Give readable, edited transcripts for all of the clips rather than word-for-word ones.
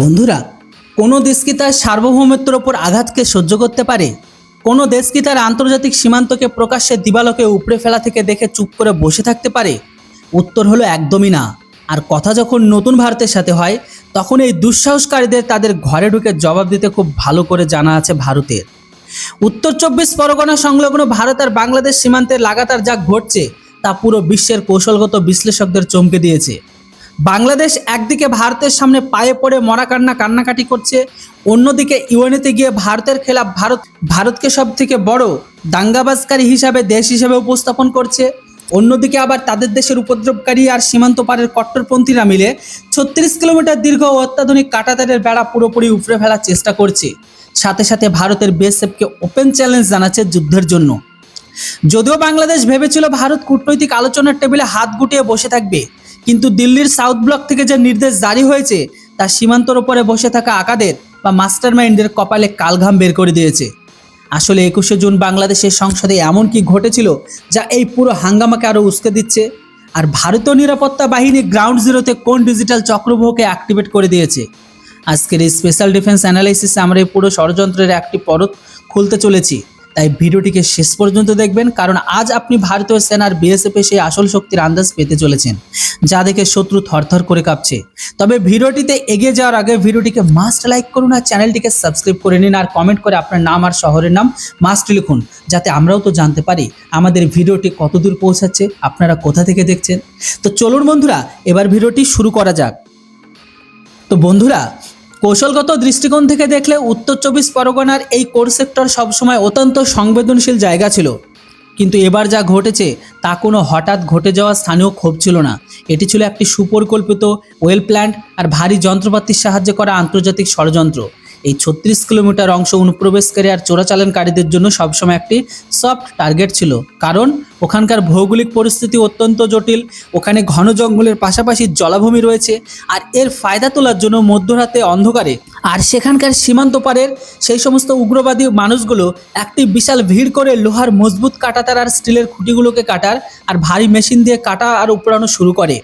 বন্ধুরা, কোনো দেশ কি তার সার্বভৌমত্বের ওপর আঘাতকে সহ্য করতে পারে? কোনো দেশ কি তার আন্তর্জাতিক সীমান্তকে প্রকাশ্যে দিবালোকে উপড়ে ফেলা থেকে দেখে চুপ করে বসে থাকতে পারে? উত্তর হলো একদমই না। আর কথা যখন নতুন ভারতের সাথে হয়, তখন এই দুঃসাহসকারীদের তাদের ঘরে ঢুকে জবাব দিতে খুব ভালো করে জানা আছে ভারতের। উত্তর 24 পরগনা সংলগ্ন ভারত আর বাংলাদেশ সীমান্তে লাগাতার যা ঘটছে তা পুরো বিশ্বের কৌশলগত বিশ্লেষকদের চমকে দিয়েছে। বাংলাদেশ একদিকে ভারতের সামনে পায়ে পড়ে মরা কান্নাকাটি করছে, অন্যদিকে ইউএনএতে গিয়ে ভারতের খেলাফ ভারতকে সব থেকে বড় দাঙ্গাবাজকারী দেশ হিসাবে উপস্থাপন করছে। অন্যদিকে আবার তাদের দেশের উপদ্রবকারী আর সীমান্ত পারের কট্টরপন্থীরা মিলে 36 কিলোমিটার দীর্ঘ ও অত্যাধুনিক কাঁটাতারের বেড়া পুরোপুরি উপড়ে ফেলার চেষ্টা করছে। সাথে সাথে ভারতের বিএসএফকে ওপেন চ্যালেঞ্জ জানাচ্ছে যুদ্ধের জন্য। যদিও বাংলাদেশ ভেবেছিল ভারত কূটনৈতিক আলোচনার টেবিলে হাত গুটিয়ে বসে থাকবে, কিন্তু দিল্লির সাউথ ব্লক থেকে যে নির্দেশ জারি হয়েছে তা সীমান্তর ওপরে বসে থাকা আকাদের বা মাস্টারমাইন্ডের কপালে কালঘাম বের করে দিয়েছে। আসলে 21শে জুন বাংলাদেশের সংসদে এমন কি ঘটেছিল যা এই পুরো হাঙ্গামাকে আরও উস্কে দিচ্ছে? আর ভারতীয় নিরাপত্তা বাহিনী গ্রাউন্ড জিরোতে কোন ডিজিটাল চক্রব্যূহকে অ্যাক্টিভেট করে দিয়েছে? আজকের এই স্পেশাল ডিফেন্স অ্যানালাইসিসে আমরা এই পুরো ষড়যন্ত্রের একটি পরত খুলতে চলেছি। তাই ভিডিওটিকে শেষ পর্যন্ত দেখবেন, কারণ আজ আপনি ভারতীয় সেনার বিএসএফের সেই আসল শক্তির আন্দাজ পেতে চলেছেন, যা দেখে শত্রু থরথর করে কাঁপছে। তবে ভিডিওটিতে এগিয়ে যাওয়ার আগে ভিডিওটিকে মাস্ট লাইক করুন আর চ্যানেলটিকে সাবস্ক্রাইব করে নিন, আর কমেন্ট করে আপনার নাম আর শহরের নাম মাস্ট লিখুন, যাতে আমরাও তো জানতে পারি আমাদের ভিডিওটি কতদূর পৌঁছাচ্ছে, আপনারা কোথা থেকে দেখছেন। তো চলুন বন্ধুরা, এবার ভিডিওটি শুরু করা যাক। তো বন্ধুরা, কৌশলগত দৃষ্টিকোণ থেকে দেখলে উত্তর 24 পরগনার এই কোর সেক্টর সবসময় অত্যন্ত সংবেদনশীল জায়গা ছিল, কিন্তু এবার যা ঘটেছে তা কোনো হঠাৎ ঘটে যাওয়া স্থানীয় ক্ষোভ ছিল না। এটি ছিল একটি সুপরিকল্পিত, ওয়েল প্ল্যান্ড আর ভারী যন্ত্রপাতির সাহায্যে করা আন্তর্জাতিক ষড়যন্ত্র। এই 36 কিলোমিটার অংশ অনুপ্রবেশকারী আর চোরাচালানকারীদের জন্য সবসময় একটি সফট টার্গেট ছিল, কারণ ওখানকার ভৌগোলিক পরিস্থিতি অত্যন্ত জটিল। ওখানে ঘন জঙ্গলের পাশাপাশি জলাভূমি রয়েছে, আর এর ফায়দা তোলার জন্য মধ্যরাতে অন্ধকারে আর সেখানকার সীমান্ত পারের সেই সমস্ত উগ্রবাদী মানুষগুলো একটি বিশাল ভিড় করে লোহার মজবুত কাঁটাতার আর স্টিলের খুঁটিগুলোকে কাটার আর ভারী মেশিন দিয়ে কাটা আর উপড়ানো শুরু করে।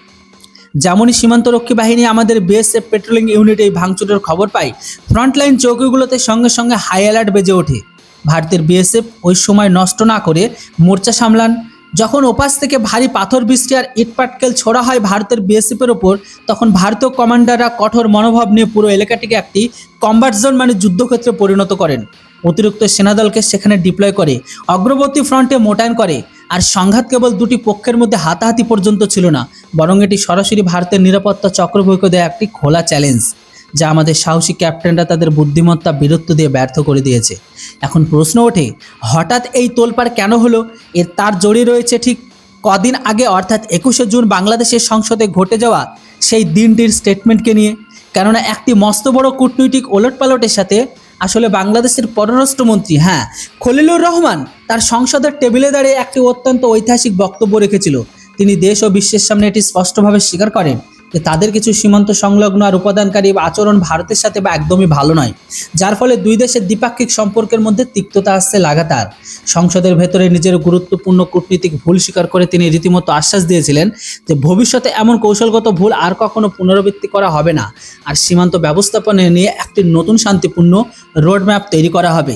যেমনই সীমান্তরক্ষী বাহিনী আমাদের বিএসএফ পেট্রোলিং ইউনিট এই ভাঙচুরের খবর পায়, ফ্রন্টলাইন চৌকিগুলোতে সঙ্গে সঙ্গে হাই অ্যালার্ট বেজে ওঠে। ভারতের বিএসএফ ওই সময় নষ্ট না করে মোর্চা সামলান। যখন ওপাশ থেকে ভারী পাথর বৃষ্টি আর ইটপাটকেল ছোড়া হয় ভারতের বিএসএফের ওপর, তখন ভারতীয় কমান্ডাররা কঠোর মনোভাব নিয়ে পুরো এলাকাটিকে একটি কমব্যাট জোন মানে যুদ্ধক্ষেত্রে পরিণত করেন। অতিরিক্ত সেনাদলকে সেখানে ডিপ্লয় করে অগ্রবর্তী ফ্রন্টে মোতায়েন করে। আর সংঘাত কেবল দুটি পক্ষের মধ্যে হাতাহাতি পর্যন্ত ছিল না, বরং এটি সরাসরি ভারতের নিরাপত্তা চক্রব্যূহকে দেয় একটি খোলা চ্যালেঞ্জ, যা আমাদের সাহসী ক্যাপ্টেনরা তাদের বুদ্ধিমত্তা বীরত্ব দিয়ে ব্যর্থ করে দিয়েছে। এখন প্রশ্ন ওঠে, হঠাৎ এই তোলপাড় কেন হলো? তার জড়িয়ে রয়েছে ঠিক কদিন আগে অর্থাৎ 21শে জুন বাংলাদেশের সংসদে ঘটে যাওয়া সেই দিনটির স্টেটমেন্টকে নিয়ে। কেননা একটি মস্ত বড় কূটনৈতিক ওলটপালটের সাথে আসলে বাংলাদেশের পররাষ্ট্রমন্ত্রী খলিলুর রহমান তার সংসদের টেবিলে দাঁড়িয়ে একটি অত্যন্ত ঐতিহাসিক বক্তব্য রেখেছিল। তিনি দেশ ও বিশ্বের সামনে এটি স্পষ্টভাবে স্বীকার করেন যে তাদের কিছু সীমান্ত সংলগ্ন আর উপাদানকারী আচরণ ভারতের সাথে একদমই ভালো নয়, যার ফলে দুই দেশের দ্বিপাক্ষিক সম্পর্কের মধ্যে তিক্ততা আসছে লাগাতার। সংসদের ভেতরে নিজের গুরুত্বপূর্ণ কূটনীতিক ভুল স্বীকার করে তিনি রীতিমতো আশ্বাস দিয়েছিলেন যে ভবিষ্যতে এমন কৌশলগত ভুল আর কখনো পুনরাবৃত্তি করা হবে না, আর সীমান্ত ব্যবস্থাপনা নিয়ে একটি নতুন শান্তিপূর্ণ রোডম্যাপ তৈরি করা হবে।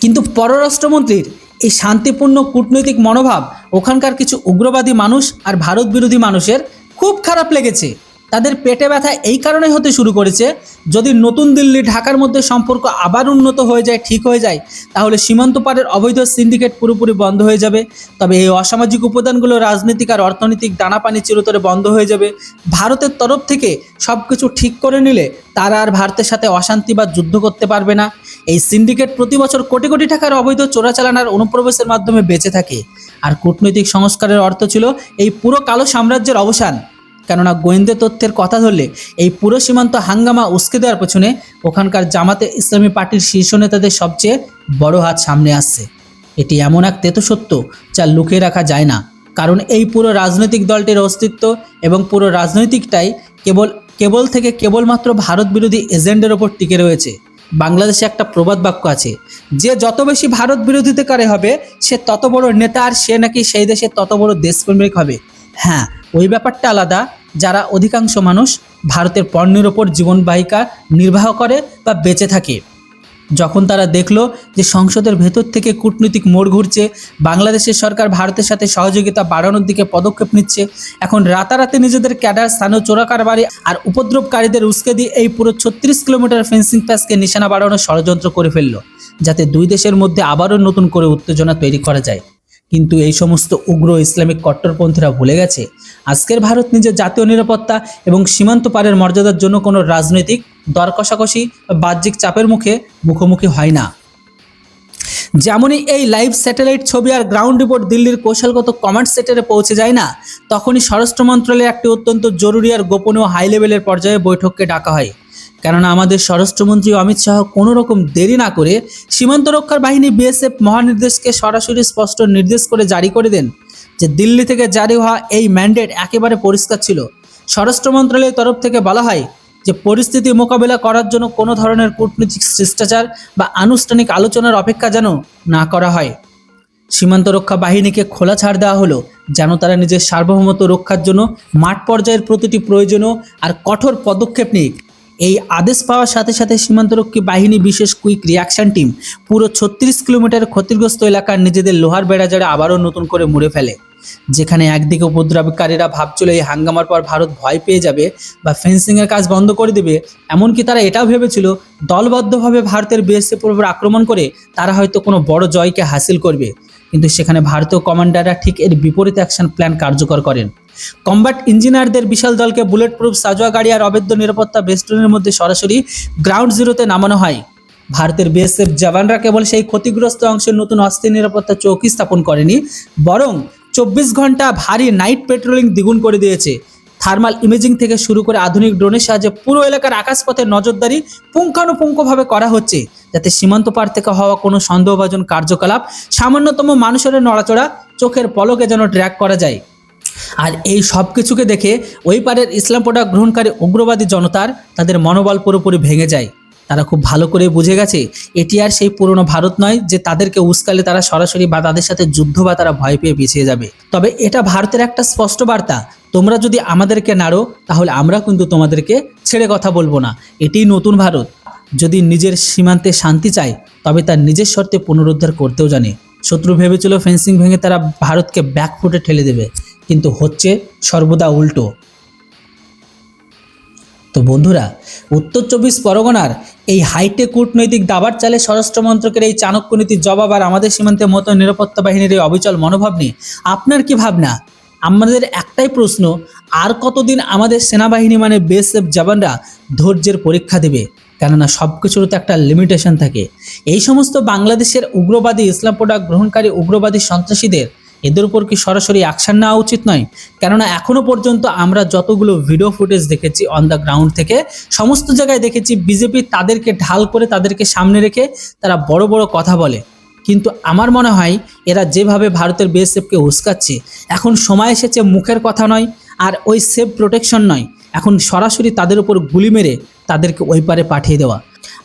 কিন্তু পররাষ্ট্রমন্ত্রীর এই শান্তিপূর্ণ কূটনৈতিক মনোভাব ওখানকার কিছু উগ্রবাদী মানুষ আর ভারত বিরোধী মানুষের খুব খারাপ লেগেছে। তাদের পেটে ব্যথা এই কারণে হতে শুরু করেছে, যদি নতুন দিল্লি ঢাকার মধ্যে সম্পর্ক আবার উন্নত হয়ে যায়, ঠিক হয়ে যায়, তাহলে সীমান্ত পারের অবৈধ সিন্ডিকেট পুরোপুরি বন্ধ হয়ে যাবে। তবে এই অসামাজিক উপাদানগুলো রাজনৈতিক আর অর্থনৈতিক দানাপানি চিরতরে বন্ধ হয়ে যাবে। ভারতের তরফ থেকে সব কিছু ঠিক করে নিলে তারা আর ভারতের সাথে অশান্তি বা যুদ্ধ করতে পারবে না। এই সিন্ডিকেট প্রতি বছর কোটি কোটি টাকার অবৈধ চোরাচালান আর অনুপ্রবেশের মাধ্যমে বেঁচে থাকে। আর কূটনৈতিক সংস্কারের অর্থ ছিল এই পুরো কালো সাম্রাজ্যের অবসান। কেননা গোয়েন্দা তথ্যের কথা ধরলে এই পুরো সীমান্ত হাঙ্গামা উস্কে দেওয়ার পেছনে ওখানকার জামাতে ইসলামী পার্টির শীর্ষ নেতাদের সবচেয়ে বড় হাত সামনে আসছে। এটি এমন এক তেতো সত্য যা লুকিয়ে রাখা যায় না, কারণ এই পুরো রাজনৈতিক দলটির অস্তিত্ব এবং পুরো রাজনৈতিকটাই কেবলমাত্র ভারত বিরোধী এজেন্ডার ওপর টিকে রয়েছে। বাংলাদেশে একটা প্রবাদ বাক্য আছে, যে যত বেশি ভারত বিরোধিতাকারী হবে সে তত বড় নেতা, আর সে নাকি সেই দেশের তত বড় দেশপ্রেমিক হবে। হ্যাঁ, ওই ব্যাপারটা আলাদা, যারা অধিকাংশ মানুষ ভারতের পণ্যের ওপর জীবনবাহিকা নির্বাহ করে বা বেঁচে থাকে। যখন তারা দেখলো যে সংসদের ভেতর থেকে কূটনৈতিক মোড় ঘুরছে, বাংলাদেশের সরকার ভারতের সাথে সহযোগিতা বাড়ানোর দিকে পদক্ষেপ নিচ্ছে, এখন রাতারাতি নিজেদের ক্যাডার, স্থানীয় চোরাকারবারি আর উপদ্রবকারীদের উস্কে দিয়ে এই পুরো 36 কিলোমিটার ফেন্সিং প্যাচকে নিশানা বাড়ানোর ষড়যন্ত্র করে ফেললো, যাতে দুই দেশের মধ্যে আবারও নতুন করে উত্তেজনা তৈরি করা যায়। কিন্তু এই সমস্ত উগ্র ইসলামিক কট্টরপন্থীরা ভুলে গেছে আজকের ভারত নিজের জাতীয় নিরাপত্তা এবং সীমান্ত পারের মর্যাদার জন্য কোনো রাজনৈতিক দর কষাকষি বা বাহ্যিক চাপের মুখোমুখি হয় না। যেমনই এই লাইভ স্যাটেলাইট ছবি আর গ্রাউন্ড রিপোর্ট দিল্লির কৌশলগত কমান্ড সেন্টারে পৌঁছে যায় না, তখনই স্বরাষ্ট্র মন্ত্রণালয়ের একটি অত্যন্ত জরুরি আর গোপনীয় হাই লেভেলের পর্যায়ে বৈঠককে ডাকা হয়। কেননা আমাদের স্বরাষ্ট্রমন্ত্রী অমিত শাহ কোনো রকম দেরি না করে সীমান্ত রক্ষার বাহিনী বিএসএফ মহানির্দেশকে সরাসরি স্পষ্ট নির্দেশ করে জারি করে দেন যে দিল্লি থেকে জারি হওয়া এই ম্যান্ডেট একেবারে পরিষ্কার ছিল। স্বরাষ্ট্র মন্ত্রণালয়ের তরফ থেকে বলা হয় যে পরিস্থিতি মোকাবেলা করার জন্য কোনো ধরনের কূটনৈতিক শিষ্টাচার বা আনুষ্ঠানিক আলোচনার অপেক্ষা যেন না করা হয়। সীমান্ত রক্ষা বাহিনীকে খোলা ছাড় দেওয়া হলো যেন তারা নিজের সার্বভৌমত্ব রক্ষার জন্য মাঠ পর্যায়ের প্রতিটি প্রয়োজনীয় আর কঠোর পদক্ষেপ নিক। এই আদেশ পাওয়ার সাথে সাথে সীমান্তরক্ষী বাহিনী বিশেষ কুইক রিয়াকশন টিম পুরো 36 কিলোমিটার ক্ষতিগ্রস্ত এলাকার নিজেদের লোহার বেড়াজারে আবারও নতুন করে মুড়ে ফেলে। যেখানে একদিকে উপদ্রবকারীরা ভাবছিল এই হাঙ্গামার পর ভারত ভয় পেয়ে যাবে বা ফেন্সিংয়ের কাজ বন্ধ করে দেবে, এমনকি তারা এটাও ভেবেছিল দলবদ্ধভাবে ভারতের বিএসএফের উপর আক্রমণ করে তারা হয়তো কোনো বড় জয়কে হাসিল করবে। কিন্তু সেখানে ভারতীয় কমান্ডাররা ঠিক এর বিপরীত অ্যাকশন প্ল্যান কার্যকর করেন। কম্ব্যাট ইঞ্জিনিয়ারদের বিশাল দলকে বুলেট প্রুফ সাজোয়া গাড়ি আর অবৈধ নিরাপত্তা বেস্টনের মধ্যে সরাসরি গ্রাউন্ড জিরোতে নামানো হয়। ভারতের বিএসএফ জওয়ানরা কেবল সেই ক্ষতিগ্রস্ত অংশের নতুন অস্থির নিরাপত্তা চৌকি স্থাপন করেনি, বরং 24 ঘন্টা ভারী নাইট পেট্রোলিং দ্বিগুণ করে দিয়েছে। থার্মাল ইমেজিং থেকে শুরু করে আধুনিক ড্রোনের সাহায্যে পুরো এলাকার আকাশপথে নজরদারি পুঙ্খানুপুঙ্খভাবে করা হচ্ছে, যাতে সীমান্ত পার থেকে হওয়া কোনো সন্দেহভাজন কার্যকলাপ, সামান্যতম মানুষের নড়াচড়া চোখের পলকে যেন ট্র্যাক করা যায়। আর এই সব কিছুকে দেখে ওই পারের ইসলাম প্রোডাক্ট গ্রহণকারী উগ্রবাদী জনতার তাদের মনোবল পুরোপুরি ভেঙে যায়। তারা খুব ভালো করে বুঝে গেছে এটি আর সেই পুরনো ভারত নয় যে তাদেরকে উস্কালে তারা সরাসরি বা তাদের সাথে যুদ্ধ বা তারা ভয় পেয়ে পিছিয়ে যাবে। তবে এটা ভারতের একটা স্পষ্ট বার্তা, তোমরা যদি আমাদেরকে নাড়ো তাহলে আমরা কিন্তু তোমাদেরকে ছেড়ে কথা বলবো না। এটিই নতুন ভারত, যদি নিজের সীমান্তে শান্তি চায় তবে তার নিজের শর্তে পুনরুদ্ধার করতেও জানে। শত্রু ভেবেছিল ফেন্সিং ভেঙে তারা ভারতকে ব্যাকফুটে ঠেলে দেবে, কিন্তু হচ্ছে সর্বদা উল্টো। তো বন্ধুরা, উত্তর 24 পরগনার এই হাইটেক কূটনৈতিক দাবার চালে স্বরাষ্ট্র মন্ত্রকের এই চাণক্যনীতির জবাব আর আমাদের সীমান্তে মতো নিরাপত্তা বাহিনীর এই অবিচল মনোভাব নিয়ে আপনার কি ভাবনা? আমাদের একটাই প্রশ্ন, আর কতদিন আমাদের সেনাবাহিনী মানে বিএসএফ জওয়ানরা ধৈর্যের পরীক্ষা দেবে? কেননা সব কিছুর তো একটা লিমিটেশন থাকে। এই সমস্ত বাংলাদেশের উগ্রবাদী, ইসলাম প্রোডাক্ট গ্রহণকারী উগ্রবাদী সন্ত্রাসীদের এদের উপর কি সরাসরি অ্যাকশন নেওয়া উচিত নয়? কেননা এখনো পর্যন্ত আমরা যতগুলো ভিডিও ফুটেজ দেখেছি অন দ্য গ্রাউন্ড থেকে, সমস্ত জায়গায় দেখেছি বিজেপি তাদেরকে ঢাল করে, তাদেরকে সামনে রেখে তারা বড় বড় কথা বলে। কিন্তু আমার মনে হয় এরা যেভাবে ভারতের বিএসএফকে উস্কাচ্ছে, এখন সময় এসেছে মুখের কথা নয় আর ওই সেফ প্রোটেকশন নয়, এখন সরাসরি তাদের উপর গুলি মেরে তাদেরকে ওই পারে পাঠিয়ে দেওয়া।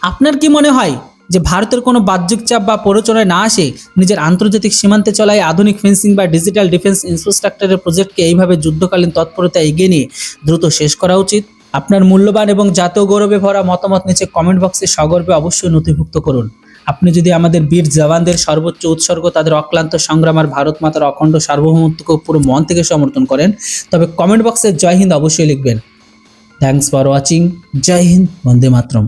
আপনার কি মনে হয় যে ভারতের কোনো বাহ্যিক চাপ বা প্ররোচনায় না আসে নিজের আন্তর্জাতিক সীমান্তে চলায় আধুনিক ফেন্সিং বা ডিজিটাল ডিফেন্স ইনফ্রাস্ট্রাকচারের প্রজেক্টকে এইভাবে যুদ্ধকালীন তৎপরতা এগিয়ে নিয়ে দ্রুত শেষ করা উচিত? আপনার মূল্যবান এবং জাতীয় গৌরবে ভরা মতামত নিচে কমেন্ট বক্সে সগর্বে অবশ্যই নথিভুক্ত করুন। আপনি যদি আমাদের বীর জওয়ানদের সর্বোচ্চ উৎসর্গ, তাদের অক্লান্ত সংগ্রাম আর ভারত মাতার অখণ্ড সার্বভৌমত্বকে পুরো মন থেকে সমর্থন করেন, তবে কমেন্ট বক্সে জয় হিন্দ অবশ্যই লিখবেন। Thanks for watching. জয় হিন্দ, বন্দে মাতরম।